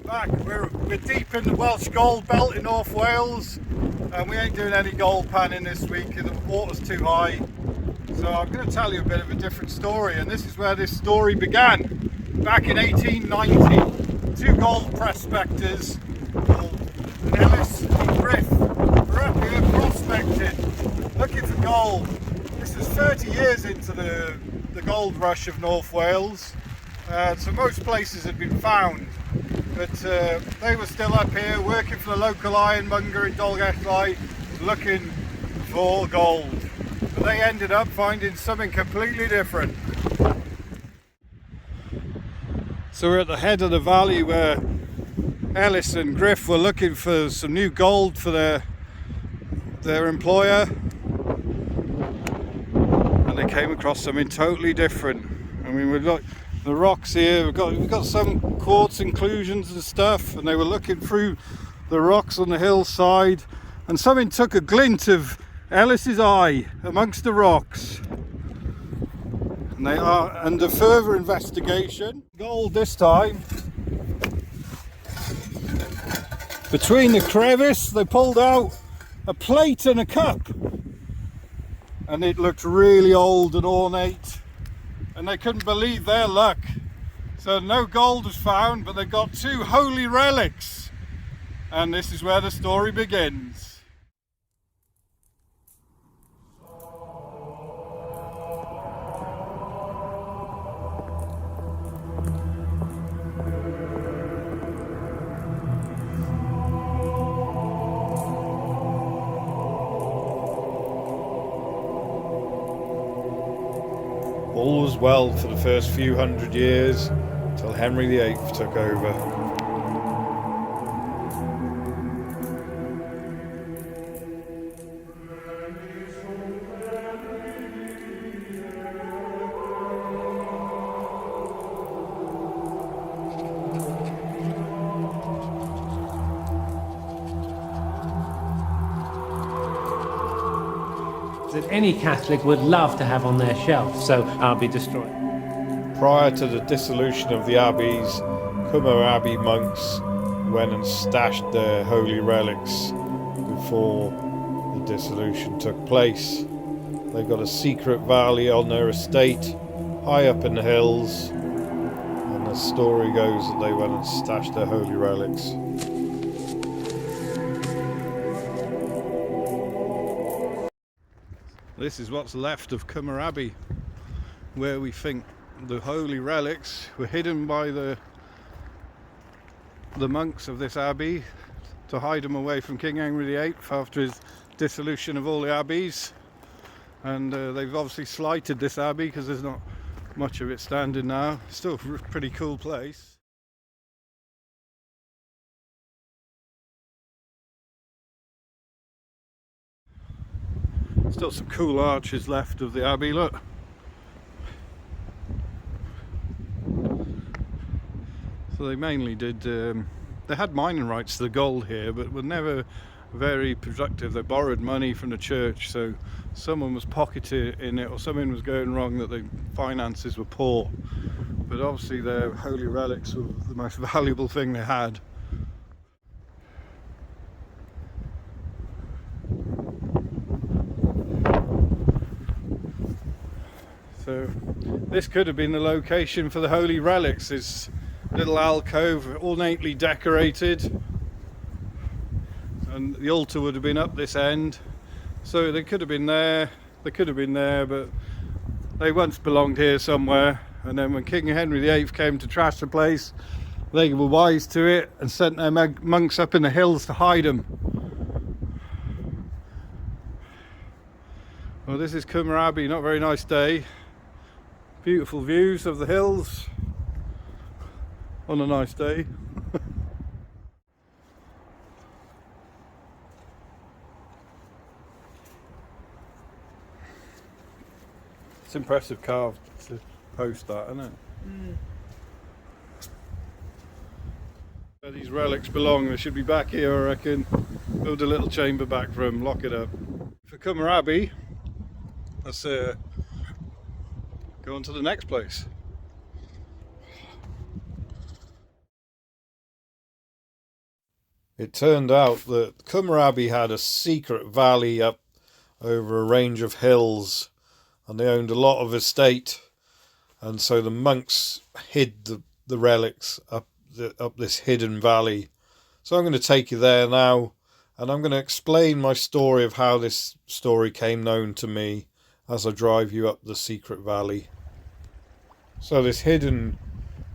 back. We're deep in the Welsh Gold belt in North Wales, and we ain't doing any gold panning this week. The water's too high. So I'm going to tell you a bit of a different story, and this is where this story began. Back in 1890, two gold prospectors called Ellis and Griff were up here prospecting, looking for gold. This is 30 years into the gold rush of North Wales, so most places had been found. But they were still up here working for the local ironmonger in Dolgellau, looking for gold. But they ended up finding something completely different. So we're at the head of the valley where Ellis and Griff were looking for some new gold for their employer, and they came across something totally different. I mean, we've got the rocks here, we've got some quartz inclusions and stuff, and they were looking through the rocks on the hillside, and something took a glint of Ellis's eye amongst the rocks, and they are under further investigation. Gold this time. Between the crevice they pulled out a plate and a cup, and it looked really old and ornate, and they couldn't believe their luck. So no gold was found, but they got two holy relics, and this is where the story begins. All was well for the first few hundred years, till Henry VIII took over. That any Catholic would love to have on their shelf, so I'll be destroyed. Prior to the dissolution of the abbeys, Cummer Abbey monks went and stashed their holy relics before the dissolution took place. They got a secret valley on their estate, high up in the hills, and the story goes that they went and stashed their holy relics. This is what's left of Cummer Abbey, where we think the holy relics were hidden by the monks of this abbey to hide them away from King Henry VIII after his dissolution of all the abbeys. And they've obviously slighted this abbey because there's not much of it standing now. Still a pretty cool place. Still some cool arches left of the abbey, look. So they mainly did, they had mining rights to the gold here, but were never very productive. They borrowed money from the church, so someone was pocketing it, or something was going wrong, that the finances were poor. But obviously their holy relics were the most valuable thing they had. So this could have been the location for the holy relics, this little alcove, ornately decorated, and the altar would have been up this end. So they could have been there, but they once belonged here somewhere, and then when King Henry VIII came to trash the place, they were wise to it and sent their monks up in the hills to hide them. Well, this is Cummer Abbey, not a very nice day. Beautiful views of the hills on a nice day. It's impressive carved to post that, isn't it? Where these relics belong, they should be back here, I reckon. Build a little chamber back for them, lock it up. For Cummer Abbey, let's go on to the next place. It turned out that Cummer Abbey had a secret valley up over a range of hills, and they owned a lot of estate, and so the monks hid the relics up this hidden valley. So I'm going to take you there now, and I'm going to explain my story of how this story came known to me as I drive you up the secret valley. So this hidden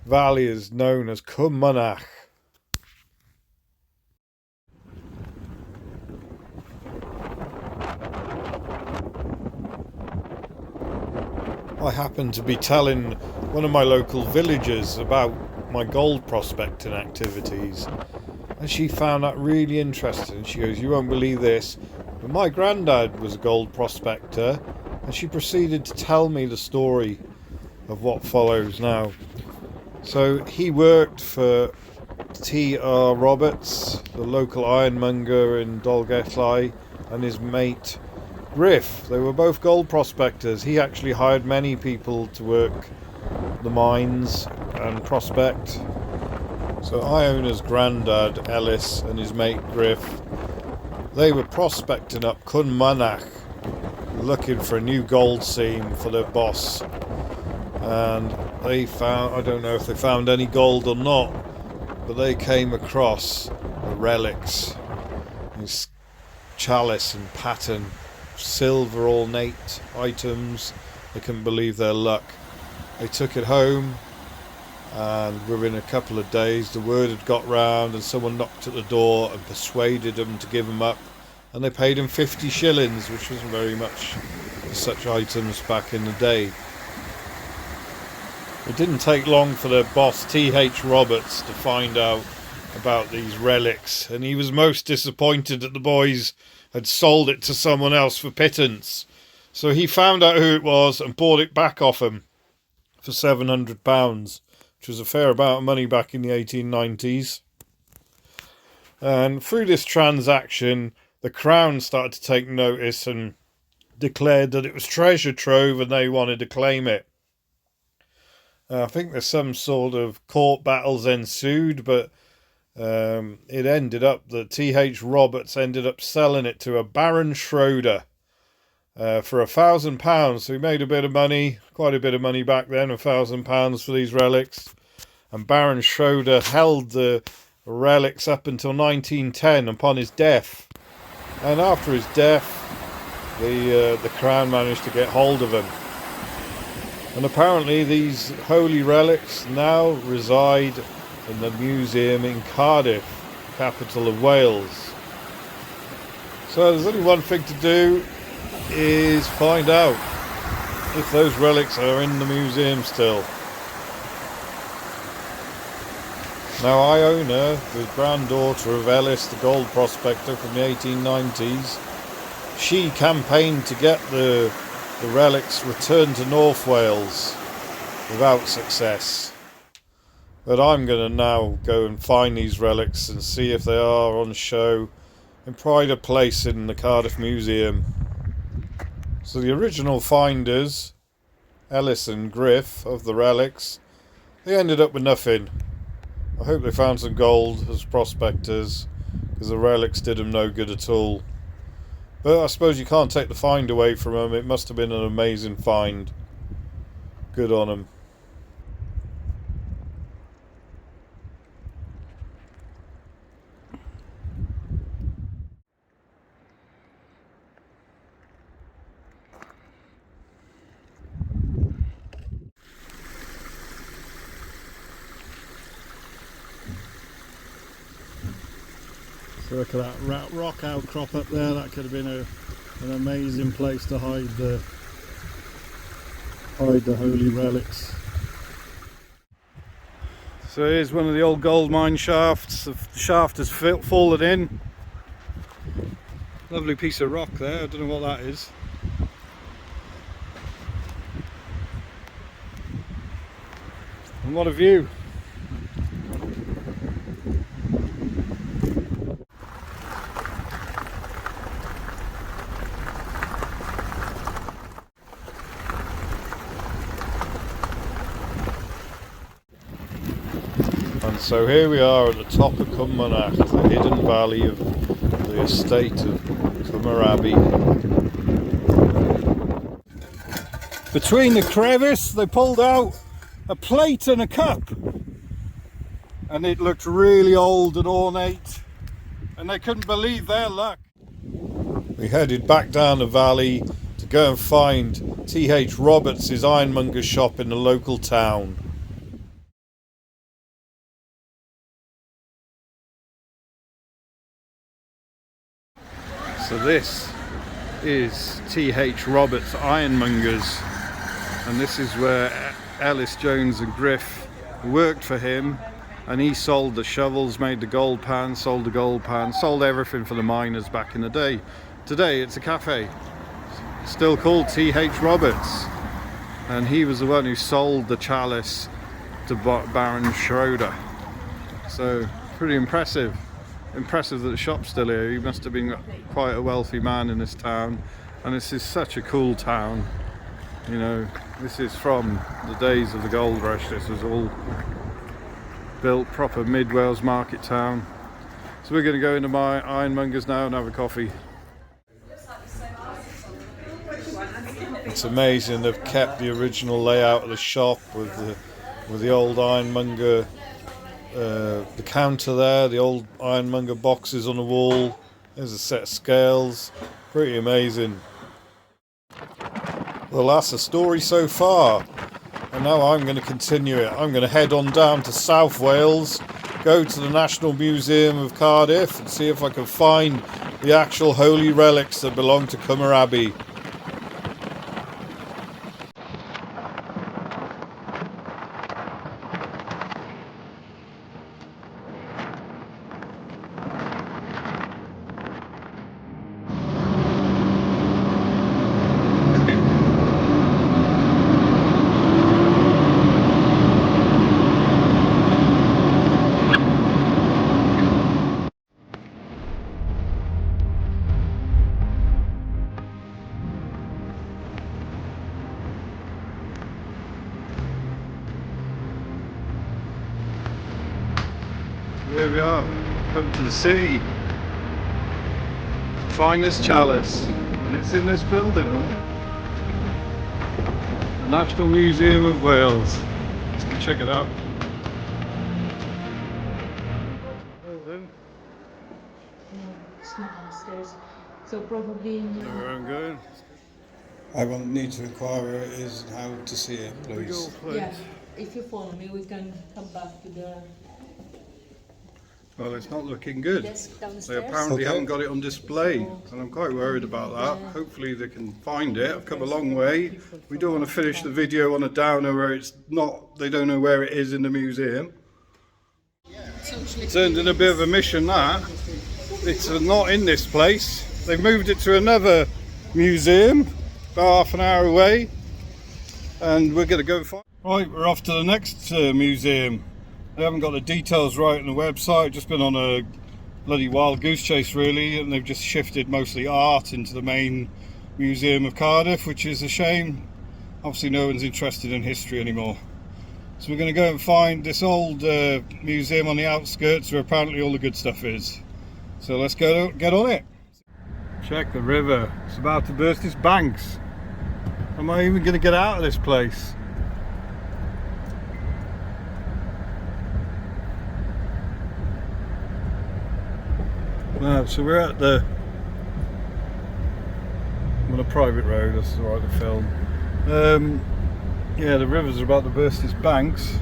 valley is known as Cummanach. I happened to be telling one of my local villagers about my gold prospecting activities, and she found that really interesting. She goes, "You won't believe this, but my granddad was a gold prospector," and she proceeded to tell me the story of what follows now. So he worked for T.R. Roberts, the local ironmonger in Dolgellau, and his mate Griff. They were both gold prospectors. He actually hired many people to work the mines and prospect. So Iona's granddad Ellis and his mate Griff, they were prospecting up Cummanach, looking for a new gold seam for their boss. And they found, I don't know if they found any gold or not, but they came across the relics, these chalice and pattern, silver ornate items. They couldn't believe their luck. They took it home, and within a couple of days the word had got round, and someone knocked at the door and persuaded them to give them up, and they paid him 50 shillings, which wasn't very much for such items back in the day. It didn't take long for their boss T.H. Roberts to find out about these relics, and he was most disappointed that the boys had sold it to someone else for pittance. So he found out who it was and bought it back off him for £700, which was a fair amount of money back in the 1890s. And through this transaction, the Crown started to take notice and declared that it was treasure trove and they wanted to claim it. I think there's some sort of court battles ensued, but it ended up that T.H. Roberts ended up selling it to a Baron Schroeder for £1,000. So he made a bit of money, quite a bit of money back then, £1,000 for these relics. And Baron Schroeder held the relics up until 1910 upon his death. And after his death, the Crown managed to get hold of him. And apparently these holy relics now reside in the museum in Cardiff, capital of Wales. So there's only one thing to do, is find out if those relics are in the museum still. Now Iona, the granddaughter of Ellis, the gold prospector from the 1890s, she campaigned to get the relics returned to North Wales without success. But I'm going to now go and find these relics and see if they are on show in pride of place in the Cardiff Museum. So the original finders, Ellis and Griff, of the relics, they ended up with nothing. I hope they found some gold as prospectors, because the relics did them no good at all. But I suppose you can't take the find away from them. It must have been an amazing find. Good on them. So look at that rock outcrop up there. That could have been an amazing place to hide the holy relics. So here's one of the old gold mine shafts. The shaft has fallen in. Lovely piece of rock there. I don't know what that is. And what a view. So here we are at the top of Cummonach, the hidden valley of the estate of Cummer Abbey. Between the crevice they pulled out a plate and a cup, and it looked really old and ornate, and they couldn't believe their luck. We headed back down the valley to go and find T.H. Roberts' ironmonger shop in the local town. So this is T.H. Roberts Ironmongers, and this is where Ellis, Jones and Griff worked for him, and he sold the shovels, made the gold pan, sold the gold pan, sold everything for the miners back in the day. Today it's a cafe, still called T.H. Roberts, and he was the one who sold the chalice to Baron Schroeder. So pretty impressive. Impressive that the shop's still here. He must have been quite a wealthy man in this town, and this is such a cool town. You know, this is from the days of the gold rush. This was all built proper mid-Wales market town. So we're going to go into my ironmongers now and have a coffee. It's amazing they've kept the original layout of the shop with the old ironmonger. The counter there, the old ironmonger boxes on the wall. There's a set of scales. Pretty amazing. Well, that's the story so far, and now I'm going to continue it. I'm going to head on down to South Wales, go to the National Museum of Cardiff and see if I can find the actual holy relics that belong to Cummer Abbey. Here we are, come to the city. Find this chalice, and it's in this building. The National Museum of Wales. Let's go check it out. No, it's not upstairs. So probably in Know where I'm going? I will need to inquire where it is and how to see it, Big please. old plate. yeah. If you follow me, we can come back to the Well, it's not looking good. desk They downstairs. apparently Okay. haven't got it on display, and I'm quite worried about that. Hopefully they can find it. I've come a long way. We don't want to finish the video on a downer where it's not, they don't know where it is in the museum. Turned in a bit of a mission that. It's not in this place. They've moved it to another museum, about half an hour away, and we're going to go find. Right, we're off to the next museum. They haven't got the details right on the website. Just been on a bloody wild goose chase really, and they've just shifted mostly art into the main museum of Cardiff, which is a shame. Obviously no one's interested in history anymore. So we're going to go and find this old museum on the outskirts where apparently all the good stuff is. So let's go get on it. Check the river. It's about to burst its banks. Am I even going to get out of this place? No, so we're at I'm on a private road, that's alright to film. Yeah, the rivers are about to burst its banks,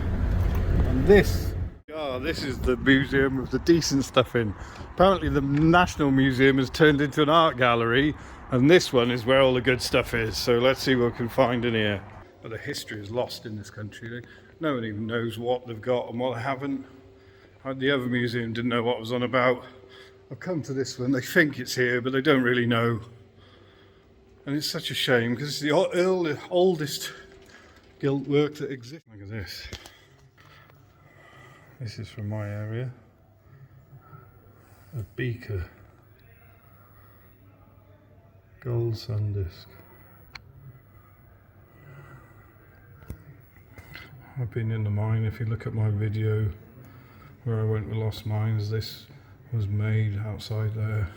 and this is the museum with the decent stuff in. Apparently the National Museum has turned into an art gallery, and this one is where all the good stuff is, so let's see what we can find in here. But the history is lost in this country. No one even knows what they've got and what they haven't. The other museum didn't know what it was on about. I've come to this one, they think it's here, but they don't really know. And it's such a shame, because it's the oldest gilt work that exists. Look at this. This is from my area. A beaker. Gold sun disc. I've been in the mine. If you look at my video where I went with Lost Mines. This was made outside there.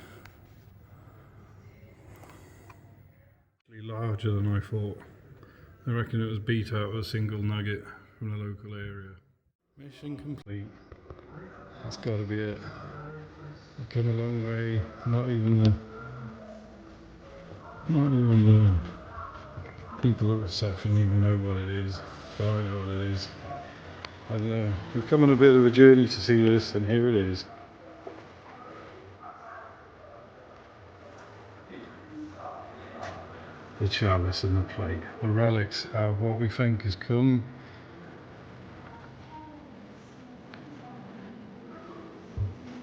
Larger than I thought. I reckon it was beat out of a single nugget from the local area. Mission complete. That's got to be it. I've come a long way. Not even the people at reception even know what it is. But I know what it is. And we've come on a bit of a journey to see this, and here it is. The chalice and the plate. The relics of what we think has come.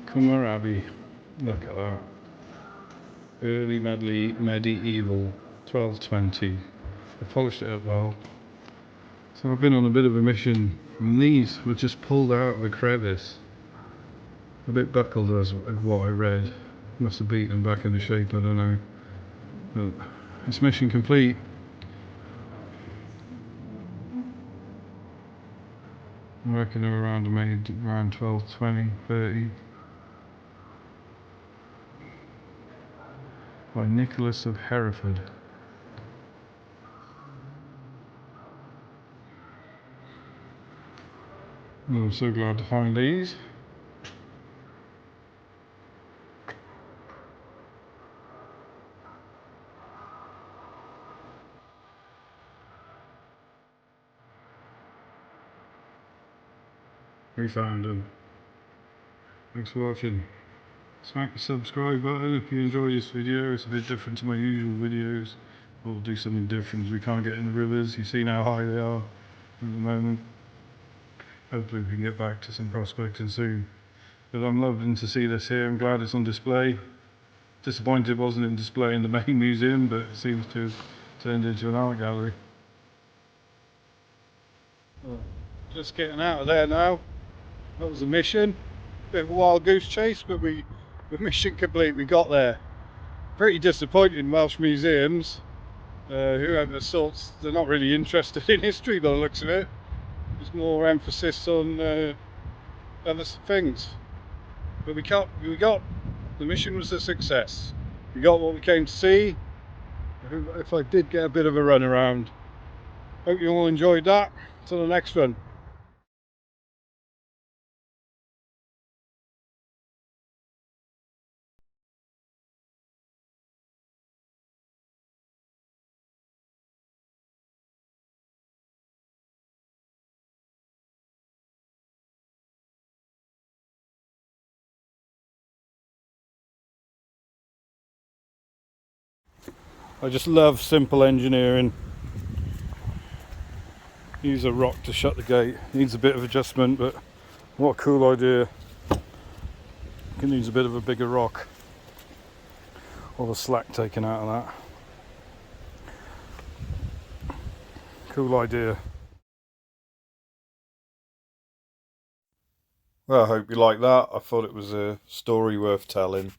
Cumber Abbey. Look at that. Early medieval 1220. They polished it up well. So I've been on a bit of a mission, and these were just pulled out of a crevice. A bit buckled as what I read. Must have beaten them back into shape, I don't know. But it's mission complete. I reckon they were made around 1220, 30. By Nicholas of Hereford. Oh, I'm so glad to find these. We found them. Thanks for watching. Smack the subscribe button if you enjoy this video. It's a bit different to my usual videos. We'll do something different. We can't get in the rivers. You've seen how high they are at the moment. Hopefully we can get back to some prospecting soon. But I'm loving to see this here. I'm glad it's on display. Disappointed it wasn't in display in the main museum, but it seems to have turned into an art gallery. Just getting out of there now. That was a mission. Bit of a wild goose chase, but we're mission complete. We got there. Pretty disappointed in Welsh museums. Whoever sorts, they're not really interested in history by the looks of it. There's more emphasis on other things. But we got, the mission was a success. We got what we came to see. If I did get a bit of a run around. Hope you all enjoyed that. Till the next one. I just love simple engineering. Use a rock to shut the gate. Needs a bit of adjustment, but what a cool idea. Can use a bit of a bigger rock. All the slack taken out of that. Cool idea. Well, I hope you like that. I thought it was a story worth telling.